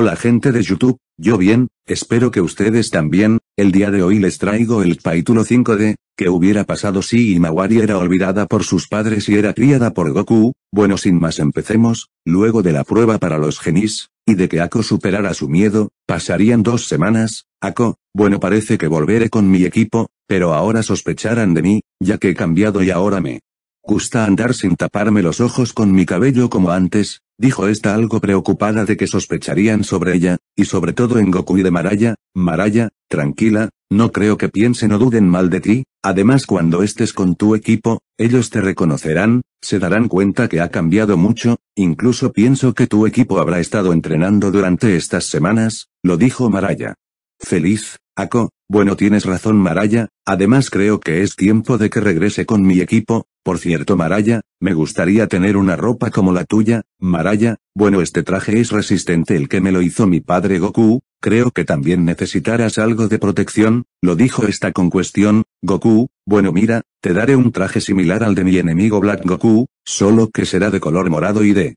Hola gente de YouTube, yo bien, espero que ustedes también. El día de hoy les traigo el capítulo 5 de ¿qué hubiera pasado si Himawari era olvidada por sus padres y era criada por Goku? Bueno, sin más empecemos. Luego de la prueba para los genis, y de que Ako superara su miedo, pasarían 2 semanas. Ako, bueno, parece que volveré con mi equipo, pero ahora sospecharán de mí, ya que he cambiado y ahora me gusta andar sin taparme los ojos con mi cabello como antes, dijo esta algo preocupada de que sospecharían sobre ella, y sobre todo en Goku y de Maraya. Maraya, tranquila, no creo que piensen o duden mal de ti, además cuando estés con tu equipo, ellos te reconocerán, se darán cuenta que ha cambiado mucho, incluso pienso que tu equipo habrá estado entrenando durante estas semanas, lo dijo Maraya. Feliz, Ako, bueno tienes razón Maraya, además creo que es tiempo de que regrese con mi equipo. Por cierto Maraya, me gustaría tener una ropa como la tuya. Maraya, bueno este traje es resistente el que me lo hizo mi padre Goku, creo que también necesitarás algo de protección, lo dijo esta con cuestión. Goku, bueno mira, te daré un traje similar al de mi enemigo Black Goku, solo que será de color morado y de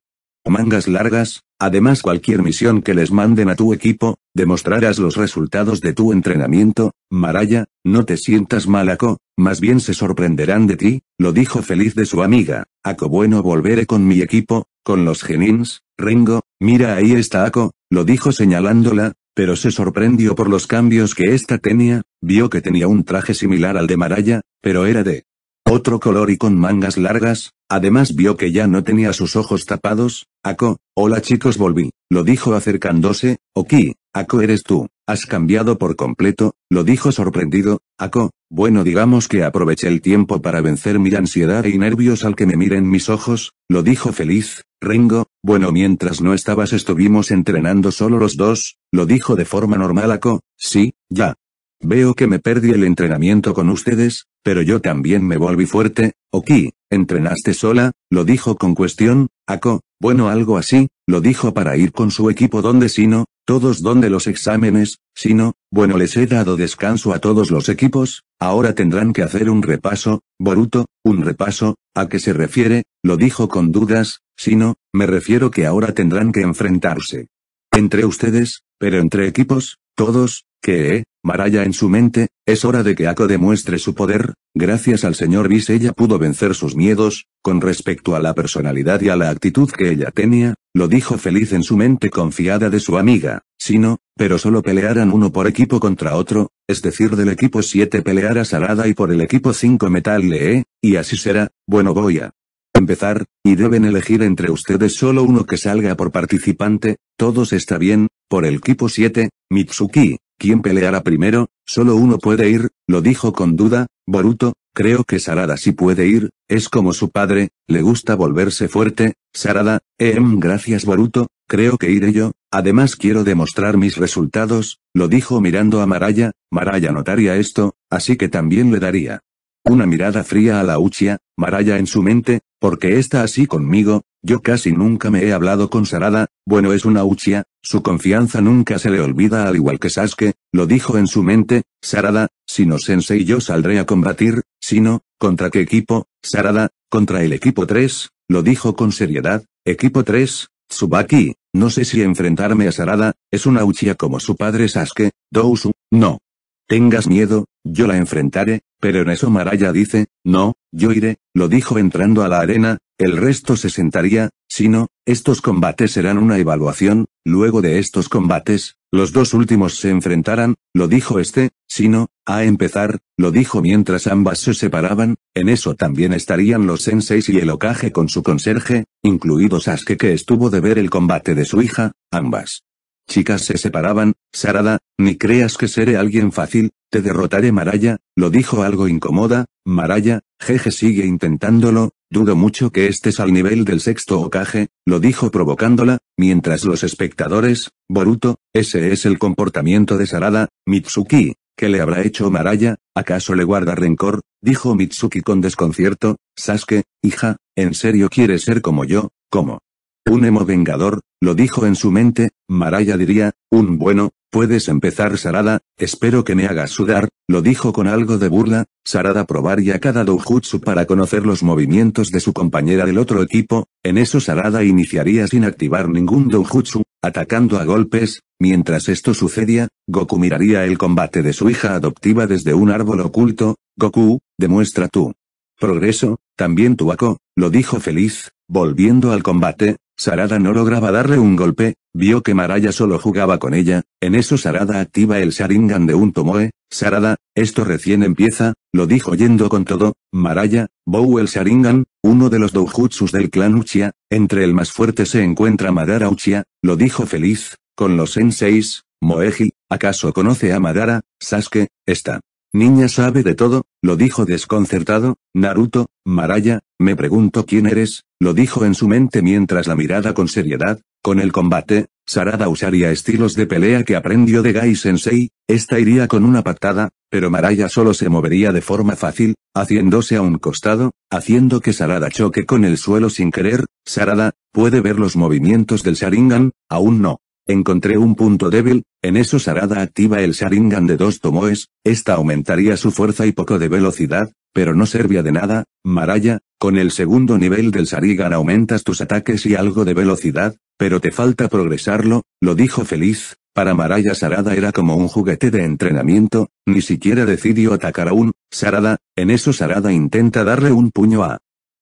mangas largas, además cualquier misión que les manden a tu equipo, demostrarás los resultados de tu entrenamiento. Maraya, no te sientas mal Ako, más bien se sorprenderán de ti, lo dijo feliz de su amiga. Ako bueno volveré con mi equipo, con los genins. Rengo, mira ahí está Ako, lo dijo señalándola, pero se sorprendió por los cambios que ésta tenía, vio que tenía un traje similar al de Maraya, pero era de otro color y con mangas largas, además vio que ya no tenía sus ojos tapados. Ako, hola chicos volví, lo dijo acercándose. Oki, Ako eres tú, has cambiado por completo, lo dijo sorprendido. Ako, bueno digamos que aproveché el tiempo para vencer mi ansiedad y nervios al que me miren mis ojos, lo dijo feliz. Rengo, bueno mientras no estabas estuvimos entrenando solo los dos, lo dijo de forma normal Ako, sí, ya. Veo que me perdí el entrenamiento con ustedes, pero yo también me volví fuerte. Oki, ¿entrenaste sola? Lo dijo con cuestión. Ako, bueno algo así, lo dijo para ir con su equipo donde Sino, todos donde los exámenes. Sino, bueno les he dado descanso a todos los equipos, ahora tendrán que hacer un repaso. Boruto, ¿un repaso? ¿A qué se refiere? Lo dijo con dudas. Sino, me refiero que ahora tendrán que enfrentarse entre ustedes, pero entre equipos, todos. ¿Qué? Maraya en su mente, es hora de que Ako demuestre su poder. Gracias al señor Whis ella pudo vencer sus miedos, con respecto a la personalidad y a la actitud que ella tenía, lo dijo feliz en su mente confiada de su amiga. Sino, pero solo pelearán uno por equipo contra otro, es decir del equipo 7 peleará Sarada y por el equipo 5 Metal Lee, y así será. Bueno voy a empezar, y deben elegir entre ustedes solo uno que salga por participante. Todos está bien. Por el equipo 7, Mitsuki, ¿quién peleará primero? Solo uno puede ir, lo dijo con duda. Boruto, creo que Sarada sí puede ir, es como su padre, le gusta volverse fuerte. Sarada, gracias Boruto, creo que iré yo, además quiero demostrar mis resultados, lo dijo mirando a Maraya. Maraya notaría esto, así que también le daría una mirada fría a la Uchiha. Maraya en su mente, porque está así conmigo, yo casi nunca me he hablado con Sarada, bueno es una Uchiha, su confianza nunca se le olvida al igual que Sasuke, lo dijo en su mente. Sarada, Sino Sensei y yo saldré a combatir. Sino, ¿contra qué equipo? Sarada, contra el equipo 3, lo dijo con seriedad. Equipo 3, Tsubaki, no sé si enfrentarme a Sarada, es una Uchiha como su padre Sasuke. Dousu, no tengas miedo, yo la enfrentaré, pero en eso Maraya dice, no, yo iré, lo dijo entrando a la arena, el resto se sentaría. Sino, estos combates serán una evaluación, luego de estos combates, los 2 últimos se enfrentarán, lo dijo Sino, a empezar, lo dijo mientras ambas se separaban, en eso también estarían los senseis y el Hokage con su conserje, incluido Sasuke que estuvo de ver el combate de su hija, ambas chicas se separaban. Sarada, ni creas que seré alguien fácil, te derrotaré Maraya, lo dijo algo incómoda. Maraya, jeje sigue intentándolo, dudo mucho que estés al nivel del 6º Hokage, lo dijo provocándola, mientras los espectadores, Boruto, ese es el comportamiento de Sarada. Mitsuki, ¿qué le habrá hecho Maraya? ¿Acaso le guarda rencor? Dijo Mitsuki con desconcierto. Sasuke, hija, ¿en serio quieres ser como yo? ¿Cómo Un emo vengador, lo dijo en su mente. Maraya diría, bueno, puedes empezar Sarada, espero que me hagas sudar, lo dijo con algo de burla. Sarada probaría cada doujutsu para conocer los movimientos de su compañera del otro equipo, en eso Sarada iniciaría sin activar ningún doujutsu, atacando a golpes. Mientras esto sucedía, Goku miraría el combate de su hija adoptiva desde un árbol oculto. Goku, demuestra tu progreso, también tu Ako, lo dijo feliz. Volviendo al combate, Sarada no lograba darle un golpe, vio que Maraya solo jugaba con ella, en eso Sarada activa el Sharingan de un Tomoe. Sarada, esto recién empieza, lo dijo yendo con todo. Maraya, Bou el Sharingan, uno de los doujutsus del clan Uchiha, entre el más fuerte se encuentra Madara Uchiha, lo dijo feliz, con los senseis. Moeji, ¿acaso conoce a Madara? Sasuke, esta niña sabe de todo, lo dijo desconcertado. Naruto, Maraya, me pregunto quién eres, lo dijo en su mente mientras la miraba con seriedad. Con el combate, Sarada usaría estilos de pelea que aprendió de Gai Sensei, esta iría con una patada, pero Maraya solo se movería de forma fácil, haciéndose a un costado, haciendo que Sarada choque con el suelo sin querer. Sarada, ¿puede ver los movimientos del Sharingan? Aún no. Encontré un punto débil, en eso Sarada activa el Sharingan de dos Tomoes, esta aumentaría su fuerza y poco de velocidad, pero no servía de nada. Maraya, con el segundo nivel del Sharingan aumentas tus ataques y algo de velocidad, pero te falta progresarlo, lo dijo feliz. Para Maraya Sarada era como un juguete de entrenamiento, ni siquiera decidió atacar aún. Sarada, en eso Sarada intenta darle un puño a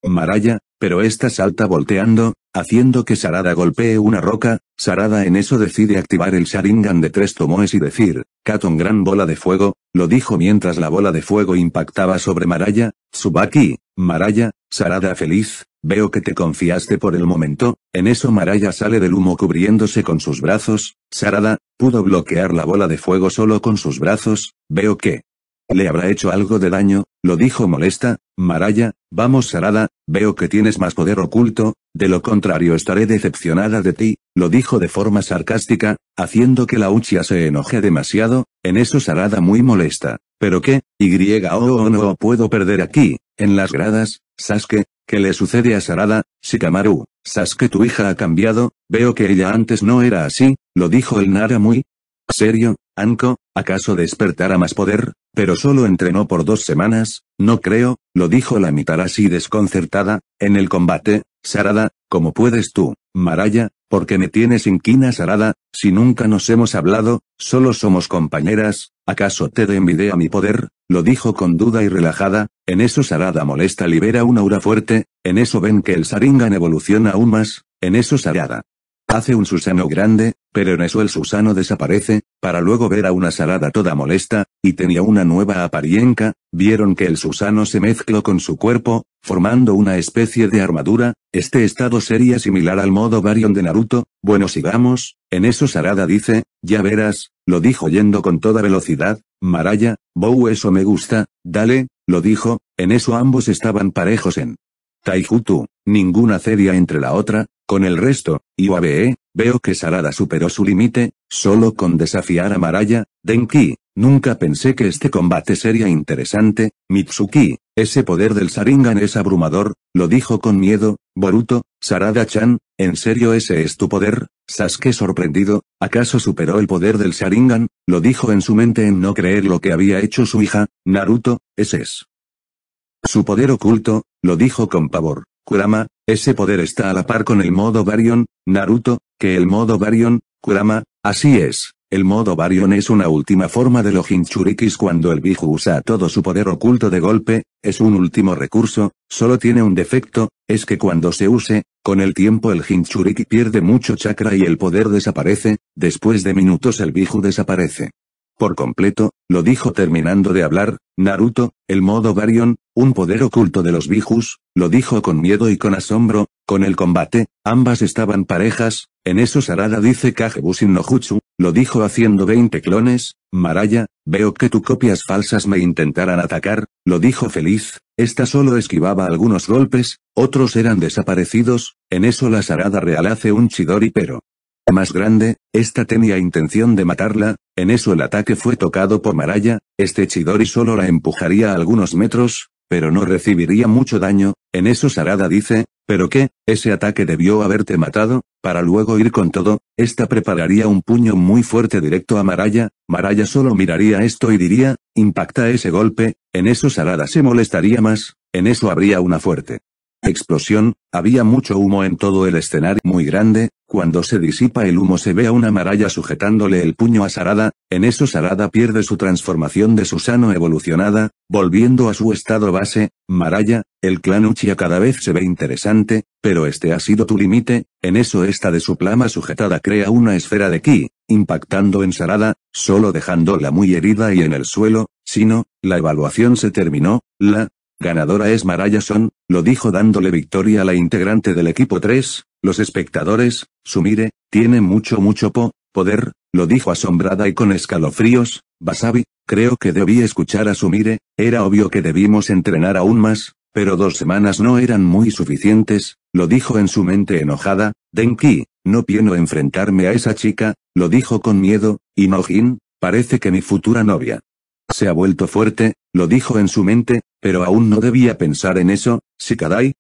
Maraya, pero esta salta volteando, haciendo que Sarada golpee una roca. Sarada en eso decide activar el Sharingan de tres Tomoes y decir, Katon gran bola de fuego, lo dijo mientras la bola de fuego impactaba sobre Maraya. Tsubaki, Maraya, Sarada feliz, veo que te confiaste por el momento, en eso Maraya sale del humo cubriéndose con sus brazos. Sarada, pudo bloquear la bola de fuego solo con sus brazos, veo que le habrá hecho algo de daño, lo dijo molesta. Maraya, vamos Sarada, veo que tienes más poder oculto, de lo contrario estaré decepcionada de ti, lo dijo de forma sarcástica, haciendo que la Uchiha se enoje demasiado. En eso Sarada muy molesta, ¿pero qué? No puedo perder aquí, en las gradas. Sasuke, ¿qué le sucede a Sarada? Shikamaru, Sasuke tu hija ha cambiado, veo que ella antes no era así, lo dijo el Nara muy serio. Anko, ¿acaso despertará más poder? Pero solo entrenó por 2 semanas, no creo, lo dijo la Mitarashi desconcertada. En el combate, Sarada, ¿cómo puedes tú, Maraya? ¿Por qué me tienes inquina Sarada? Si nunca nos hemos hablado, solo somos compañeras, ¿acaso te da envidia mi poder? Lo dijo con duda y relajada. En eso Sarada molesta libera un aura fuerte, en eso ven que el Sharingan evoluciona aún más, en eso Sarada hace un Susanoo grande, pero en eso el Susanoo desaparece, para luego ver a una Sarada toda molesta, y tenía una nueva apariencia. Vieron que el Susanoo se mezcló con su cuerpo, formando una especie de armadura. Este estado sería similar al modo Baryon de Naruto. Bueno sigamos, en eso Sarada dice, ya verás, lo dijo yendo con toda velocidad. Maraya, Bou eso me gusta, dale, lo dijo, en eso ambos estaban parejos en Taijutsu, ninguna serie entre la otra. Con el resto, IOABE, veo que Sarada superó su límite, solo con desafiar a Maraya. Denki, nunca pensé que este combate sería interesante. Mitsuki, ese poder del Sharingan es abrumador, lo dijo con miedo. Boruto, Sarada-chan, ¿en serio ese es tu poder? Sasuke sorprendido, ¿acaso superó el poder del Sharingan? Lo dijo en su mente en no creer lo que había hecho su hija. Naruto, ese es su poder oculto, lo dijo con pavor. Kurama, ese poder está a la par con el modo Baryon. Naruto, ¿que el modo Baryon? Kurama, así es, el modo Baryon es una última forma de los Jinchurikis cuando el Biju usa todo su poder oculto de golpe, es un último recurso, solo tiene un defecto, es que cuando se use, con el tiempo el Jinchuriki pierde mucho chakra y el poder desaparece, después de minutos el Biju desaparece por completo, lo dijo terminando de hablar. Naruto, el modo Baryon, un poder oculto de los Bijus, lo dijo con miedo y con asombro. Con el combate, ambas estaban parejas, en eso Sarada dice Kagebushin no Jutsu, lo dijo haciendo 20 clones. Maraya, veo que tus copias falsas me intentarán atacar, lo dijo feliz, esta solo esquivaba algunos golpes, otros eran desaparecidos. En eso la Sarada real hace un Chidori pero más grande, esta tenía intención de matarla. En eso el ataque fue tocado por Maraya, este Chidori solo la empujaría a algunos metros, pero no recibiría mucho daño. En eso Sarada dice, ¿Pero qué? Ese ataque debió haberte matado, para luego ir con todo. Esta prepararía un puño muy fuerte directo a Maraya. Maraya solo miraría esto y diría, impacta ese golpe. En eso Sarada se molestaría más, en eso habría una fuerte explosión. Había mucho humo en todo el escenario muy grande. Cuando se disipa el humo se ve a una Maraya sujetándole el puño a Sarada. En eso Sarada pierde su transformación de Susano evolucionada, volviendo a su estado base. Maraya, el clan Uchiha cada vez se ve interesante, pero este ha sido tu límite. En eso esta de su plama sujetada crea una esfera de ki, impactando en Sarada, solo dejándola muy herida y en el suelo. Si no, la evaluación se terminó. La ganadora es Maraya Son, lo dijo dándole victoria a la integrante del equipo 3, los espectadores. Sumire, tiene mucho poder, lo dijo asombrada y con escalofríos. Wasabi, creo que debí escuchar a Sumire, era obvio que debimos entrenar aún más, pero 2 semanas no eran muy suficientes, lo dijo en su mente enojada. Denki, no pienso enfrentarme a esa chica, lo dijo con miedo. Y Nojin, parece que mi futura novia se ha vuelto fuerte, lo dijo en su mente, pero aún no debía pensar en eso. Shikadai,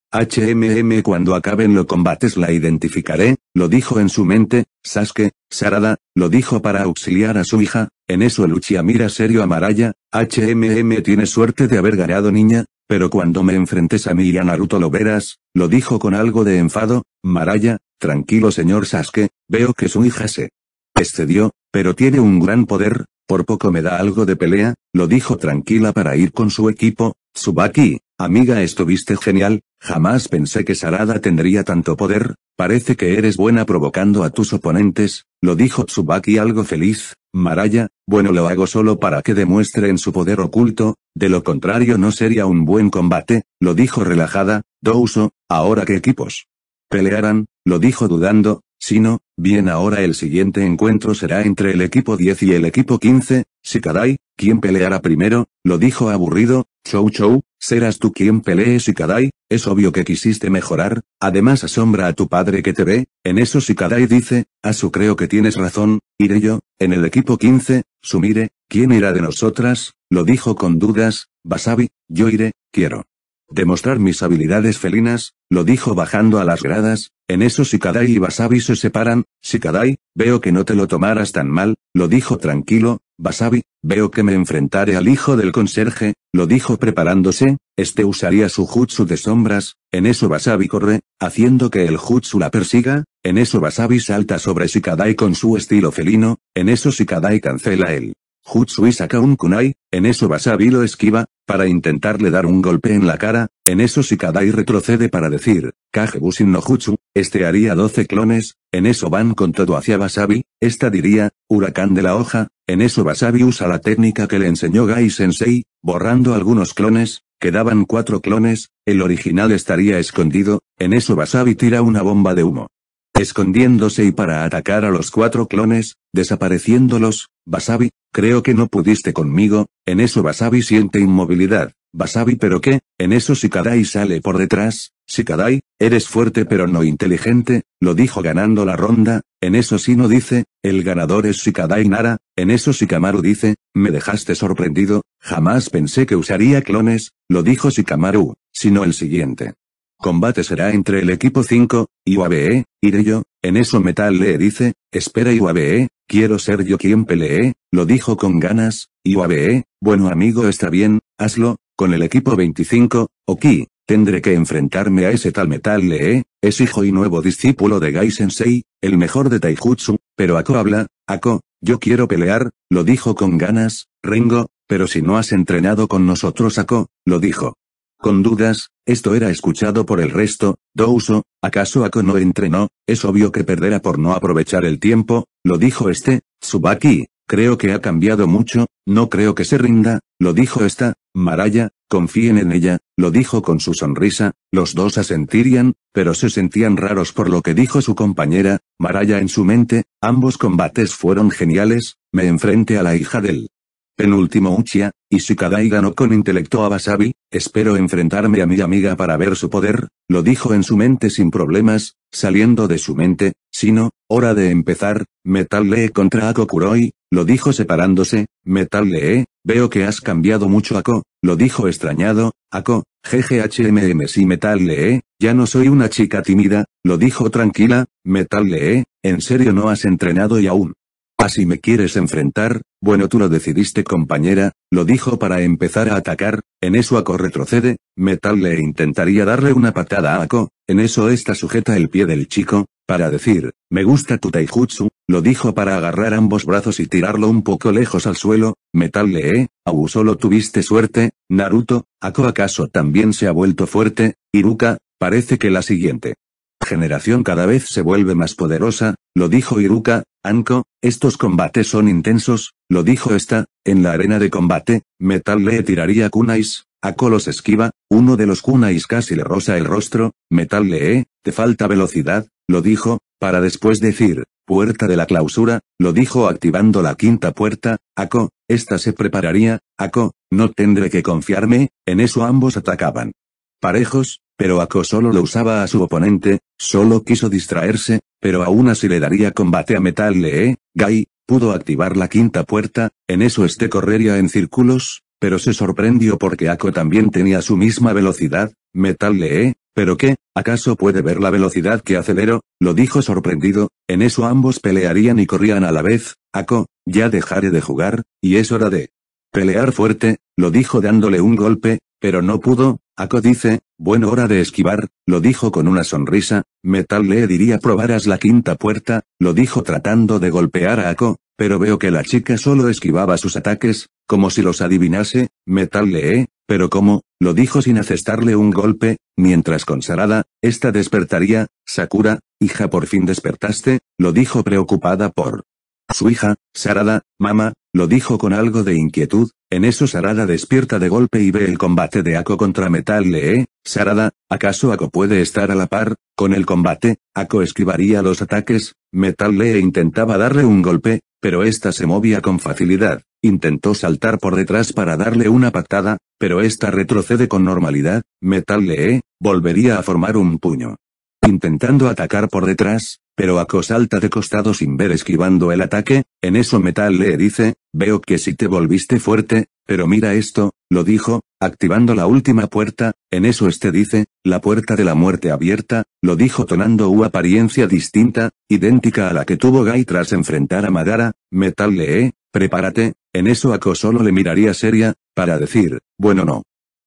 cuando acaben los combates la identificaré, lo dijo en su mente. Sasuke, Sarada, lo dijo para auxiliar a su hija. En eso el Uchiha mira serio a Maraya. Tienes suerte de haber ganado niña, pero cuando me enfrentes a mí y a Naruto lo verás, lo dijo con algo de enfado. Maraya, tranquilo señor Sasuke, veo que su hija se excedió, pero tiene un gran poder. Por poco me da algo de pelea, lo dijo tranquila para ir con su equipo. Tsubaki, amiga, estuviste genial, jamás pensé que Sarada tendría tanto poder, parece que eres buena provocando a tus oponentes, lo dijo Tsubaki algo feliz. Maraya, bueno, lo hago solo para que demuestren su poder oculto, de lo contrario no sería un buen combate, lo dijo relajada. Douso, ¿ahora qué equipos pelearán? Lo dijo dudando. Si no, bien, ahora el siguiente encuentro será entre el equipo 10 y el equipo 15, Shikadai, ¿quién peleará primero? Lo dijo aburrido. Chou, serás tú quien pelee Shikadai, es obvio que quisiste mejorar, además asombra a tu padre que te ve. En eso Shikadai dice, Asu, creo que tienes razón, iré yo. En el equipo 15, Sumire, ¿quién irá de nosotras? Lo dijo con dudas. Wasabi, yo iré, quiero demostrar mis habilidades felinas, lo dijo bajando a las gradas. En eso Shikadai y Wasabi se separan. Shikadai, veo que no te lo tomaras tan mal, lo dijo tranquilo. Wasabi, veo que me enfrentaré al hijo del conserje, lo dijo preparándose. Este usaría su jutsu de sombras. En eso Wasabi corre, haciendo que el jutsu la persiga. En eso Wasabi salta sobre Shikadai con su estilo felino. En eso Shikadai cancela el jutsu y saca un kunai. En eso Wasabi lo esquiva, para intentarle dar un golpe en la cara. En eso Shikadai retrocede para decir, Kagebushin no jutsu, este haría 12 clones. En eso van con todo hacia Wasabi, esta diría, huracán de la hoja. En eso Wasabi usa la técnica que le enseñó Gai Sensei, borrando algunos clones, quedaban 4 clones, el original estaría escondido. En eso Wasabi tira una bomba de humo, escondiéndose y para atacar a los 4 clones, desapareciéndolos. Wasabi, creo que no pudiste conmigo. En eso Wasabi siente inmovilidad. Wasabi, ¿pero qué? En eso Shikadai sale por detrás. Shikadai, eres fuerte pero no inteligente, lo dijo ganando la ronda. En eso Shino dice, el ganador es Shikadai Nara. En eso Shikamaru dice, me dejaste sorprendido, jamás pensé que usaría clones, lo dijo Shikamaru. Sino el siguiente combate será entre el equipo 5, Iwabe, iré yo. En eso Metal le dice, espera Iwabe, quiero ser yo quien pelee, lo dijo con ganas. Iwabe, bueno amigo, está bien, hazlo. Con el equipo 25, Oki, tendré que enfrentarme a ese tal Metal Lee, es hijo y nuevo discípulo de Gai Sensei, el mejor de Taijutsu, pero Ako habla. Ako, yo quiero pelear, lo dijo con ganas. Rengo, pero si no has entrenado con nosotros Ako, lo dijo con dudas. Esto era escuchado por el resto. Douso, ¿acaso Ako no entrenó? Es obvio que perderá por no aprovechar el tiempo, lo dijo este. Tsubaki, creo que ha cambiado mucho, no creo que se rinda, lo dijo esta. Maraya, confíen en ella, lo dijo con su sonrisa. Los dos asentirían, pero se sentían raros por lo que dijo su compañera. Maraya en su mente, ambos combates fueron geniales, me enfrenté a la hija del penúltimo Uchiha, y Shikadai ganó con intelecto a Wasabi, espero enfrentarme a mi amiga para ver su poder, lo dijo en su mente sin problemas, saliendo de su mente. Sino, hora de empezar, Metal Lee contra Ako Kuroi, lo dijo separándose. Metal Lee, veo que has cambiado mucho Ako, lo dijo extrañado. Ako, GGHMM sí Metal Lee, ya no soy una chica tímida, lo dijo tranquila. Metal Lee, ¿en serio no has entrenado y aún así me quieres enfrentar? Bueno, tú lo decidiste, compañera, lo dijo para empezar a atacar. En eso Ako retrocede. Metal Lee intentaría darle una patada a Ako, en eso esta sujeta el pie del chico, para decir, me gusta tu taijutsu, lo dijo para agarrar ambos brazos y tirarlo un poco lejos al suelo. Metal Lee, au, solo tuviste suerte, Naruto. Ako acaso también se ha vuelto fuerte. Iruka, parece que la siguiente generación cada vez se vuelve más poderosa, lo dijo Iruka. Anko, estos combates son intensos, lo dijo esta. En la arena de combate, Metal Lee tiraría kunais, Ako los esquiva, uno de los kunais casi le roza el rostro. Metal Lee, te falta velocidad, lo dijo, para después decir, puerta de la clausura, lo dijo activando la quinta puerta. Ako, esta se prepararía. Ako, no tendré que confiarme. En eso ambos atacaban parejos, pero Ako solo lo usaba a su oponente, solo quiso distraerse, pero aún así le daría combate a Metal Lee. Gai, pudo activar la quinta puerta, en eso este correría en círculos, pero se sorprendió porque Ako también tenía su misma velocidad. Metal Lee, ¿pero qué? ¿Acaso puede ver la velocidad que acelero? Lo dijo sorprendido. En eso ambos pelearían y corrían a la vez. Ako, ya dejaré de jugar, y es hora de pelear fuerte, lo dijo dándole un golpe, pero no pudo. Ako dice, bueno, hora de esquivar, lo dijo con una sonrisa. Metal Lee diría probarás la quinta puerta, lo dijo tratando de golpear a Ako, pero veo que la chica solo esquivaba sus ataques, como si los adivinase. Metal Lee, pero ¿cómo? Lo dijo sin asestarle un golpe, mientras con Sarada, esta despertaría. Sakura, hija, por fin despertaste, lo dijo preocupada por su hija. Sarada, mamá, lo dijo con algo de inquietud. En eso Sarada despierta de golpe y ve el combate de Ako contra Metal Lee. Sarada, ¿acaso Ako puede estar a la par con el combate? Ako esquivaría los ataques. Metal Lee intentaba darle un golpe, pero esta se movía con facilidad. Intentó saltar por detrás para darle una patada, pero esta retrocede con normalidad. Metal Lee volvería a formar un puño, intentando atacar por detrás, pero Ako salta de costado sin ver esquivando el ataque. En eso Metal Lee dice, veo que sí te volviste fuerte, pero mira esto, lo dijo, activando la última puerta. En eso este dice, la puerta de la muerte abierta, lo dijo tonando una apariencia distinta, idéntica a la que tuvo Gai tras enfrentar a Madara. Metal Lee, prepárate. En eso Ako solo le miraría seria, para decir, bueno, no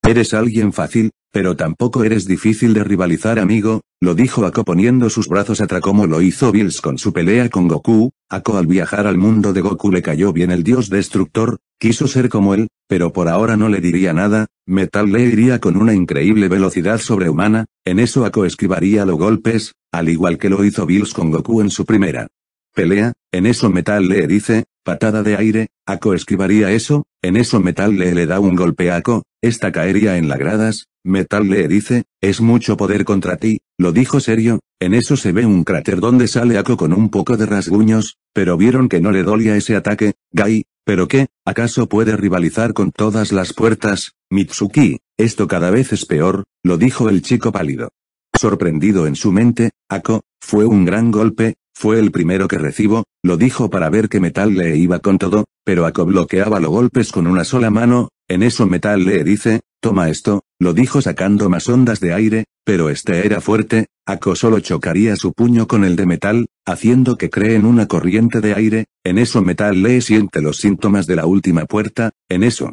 eres alguien fácil, pero tampoco eres difícil de rivalizar, amigo, lo dijo Ako poniendo sus brazos atrás como lo hizo Bills con su pelea con Goku. Ako al viajar al mundo de Goku le cayó bien el dios destructor, quiso ser como él, pero por ahora no le diría nada. Metal Lee iría con una increíble velocidad sobrehumana, en eso Ako esquivaría los golpes, al igual que lo hizo Bills con Goku en su primera pelea. En eso Metal Lee dice, patada de aire. Ako esquivaría eso. En eso Metal Lee le da un golpe a Ako, esta caería en las gradas. Metal Lee dice, es mucho poder contra ti, lo dijo serio. En eso se ve un cráter donde sale Ako con un poco de rasguños, pero vieron que no le dolía ese ataque. Gai, ¿pero qué? ¿Acaso puede rivalizar con todas las puertas? Mitsuki, esto cada vez es peor, lo dijo el chico pálido. Sorprendido en su mente, Ako, fue un gran golpe, fue el primero que recibo, lo dijo para ver que Metal Lee iba con todo, pero Ako bloqueaba los golpes con una sola mano. En eso Metal Lee dice, toma esto, lo dijo sacando más ondas de aire, pero este era fuerte. Ako solo chocaría su puño con el de metal, haciendo que creen una corriente de aire. En eso Metal Lee siente los síntomas de la última puerta. En eso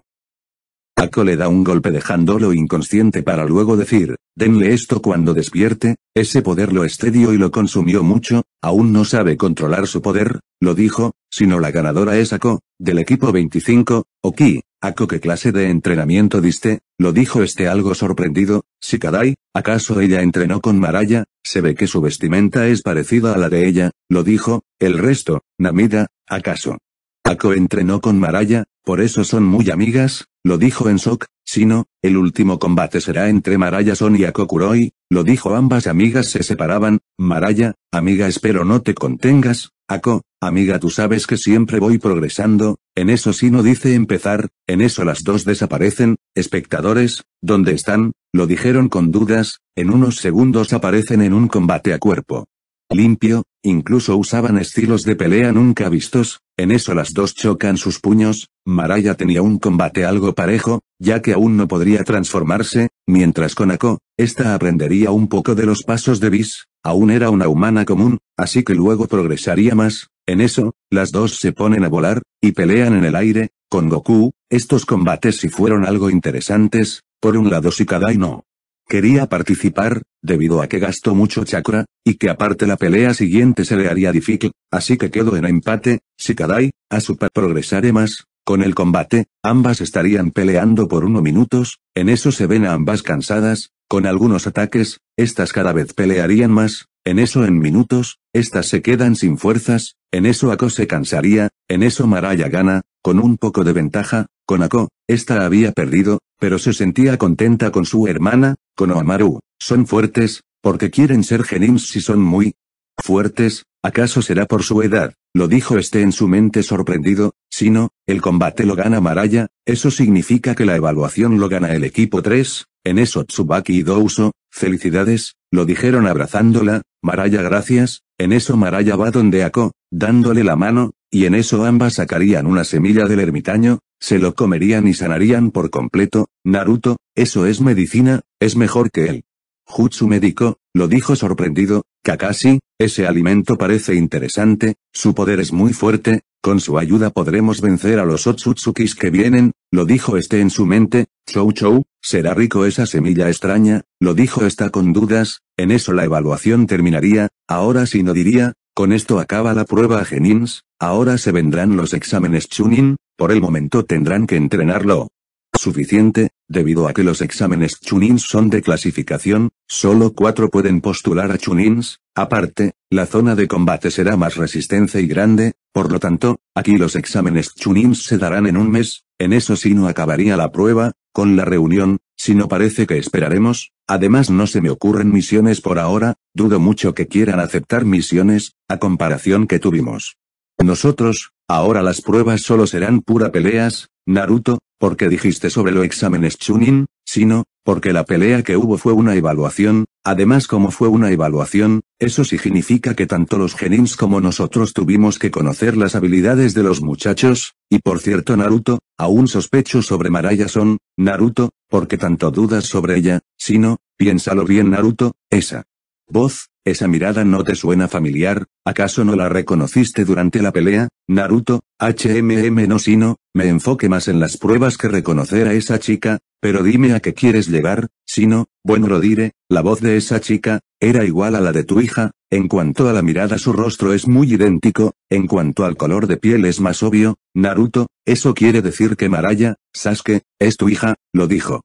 Ako le da un golpe dejándolo inconsciente para luego decir, denle esto cuando despierte. Ese poder lo estedió y lo consumió mucho, aún no sabe controlar su poder, lo dijo, sino la ganadora es Ako, del equipo 25, Oki. Ako, ¿qué clase de entrenamiento diste? Lo dijo este algo sorprendido. Shikadai, ¿acaso ella entrenó con Maraya? Se ve que su vestimenta es parecida a la de ella, lo dijo. El resto, Namida, ¿acaso Ako entrenó con Maraya, por eso son muy amigas? Lo dijo en shock. Sino, el último combate será entre Maraya Son y Ako Kuroi, lo dijo. Ambas amigas se separaban. Maraya, amiga, espero no te contengas. Ako, amiga, tú sabes que siempre voy progresando. En eso Sino dice empezar. En eso las dos desaparecen. Espectadores, ¿dónde están? Lo dijeron con dudas. En unos segundos aparecen en un combate a cuerpo limpio, incluso usaban estilos de pelea nunca vistos. En eso las dos chocan sus puños. Maraya tenía un combate algo parejo, ya que aún no podría transformarse, mientras con Ako, esta aprendería un poco de los pasos de Whis, aún era una humana común, así que luego progresaría más. En eso, las dos se ponen a volar, y pelean en el aire, con Goku. Estos combates sí fueron algo interesantes, por un lado Shikadai no quería participar, debido a que gastó mucho chakra, y que aparte la pelea siguiente se le haría difícil, así que quedó en empate. Shikadai, a su par progresaré más. Con el combate, ambas estarían peleando por 1 minutos, en eso se ven a ambas cansadas, con algunos ataques, estas cada vez pelearían más, en eso en minutos, estas se quedan sin fuerzas, en eso Ako se cansaría, en eso Maraya gana, con un poco de ventaja. Con Ako, esta había perdido, pero se sentía contenta con su hermana, con Oamaru. Son fuertes, porque quieren ser genins si son muy fuertes, ¿acaso será por su edad? Lo dijo en su mente sorprendido. Si no, el combate lo gana Maraya, eso significa que la evaluación lo gana el equipo 3, en eso Tsubaki y Douso, felicidades, lo dijeron abrazándola. Maraya gracias, en eso Maraya va donde Ako, dándole la mano, y en eso ambas sacarían una semilla del ermitaño, se lo comerían y sanarían por completo. Naruto, eso es medicina, es mejor que el jutsu médico, lo dijo sorprendido. Kakashi, ese alimento parece interesante, su poder es muy fuerte, con su ayuda podremos vencer a los Otsutsukis que vienen, lo dijo en su mente. Chou Chou, será rico esa semilla extraña, lo dijo con dudas, en eso la evaluación terminaría, ahora sí no diría, con esto acaba la prueba a Genins, ahora se vendrán los exámenes Chunin, por el momento tendrán que entrenarlo suficiente, debido a que los exámenes Chunins son de clasificación, solo 4 pueden postular a Chunins, aparte, la zona de combate será más resistente y grande, por lo tanto, aquí los exámenes Chunins se darán en un mes, en eso sí no acabaría la prueba, con la reunión, si no parece que esperaremos, además no se me ocurren misiones por ahora, dudo mucho que quieran aceptar misiones, a comparación que tuvimos nosotros. Ahora las pruebas solo serán pura peleas. Naruto, ¿por qué dijiste sobre los exámenes Chunin? Sino, porque la pelea que hubo fue una evaluación, además como fue una evaluación, eso significa que tanto los genins como nosotros tuvimos que conocer las habilidades de los muchachos, y por cierto Naruto, aún sospecho sobre Maraya-son. Naruto, ¿por qué tanto dudas sobre ella? Sino, piénsalo bien Naruto, esa voz, esa mirada no te suena familiar, ¿acaso no la reconociste durante la pelea? Naruto, no sino, me enfoque más en las pruebas que reconocer a esa chica, pero dime a qué quieres llegar. Sino, bueno lo diré, la voz de esa chica, era igual a la de tu hija, en cuanto a la mirada su rostro es muy idéntico, en cuanto al color de piel es más obvio. Naruto, eso quiere decir que Maraya, Sasuke, es tu hija, lo dijo.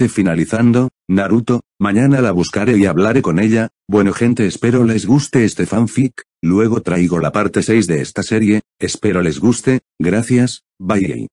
Finalizando, Naruto, mañana la buscaré y hablaré con ella. Bueno gente, espero les guste este fanfic, luego traigo la parte 6 de esta serie, espero les guste, gracias, bye.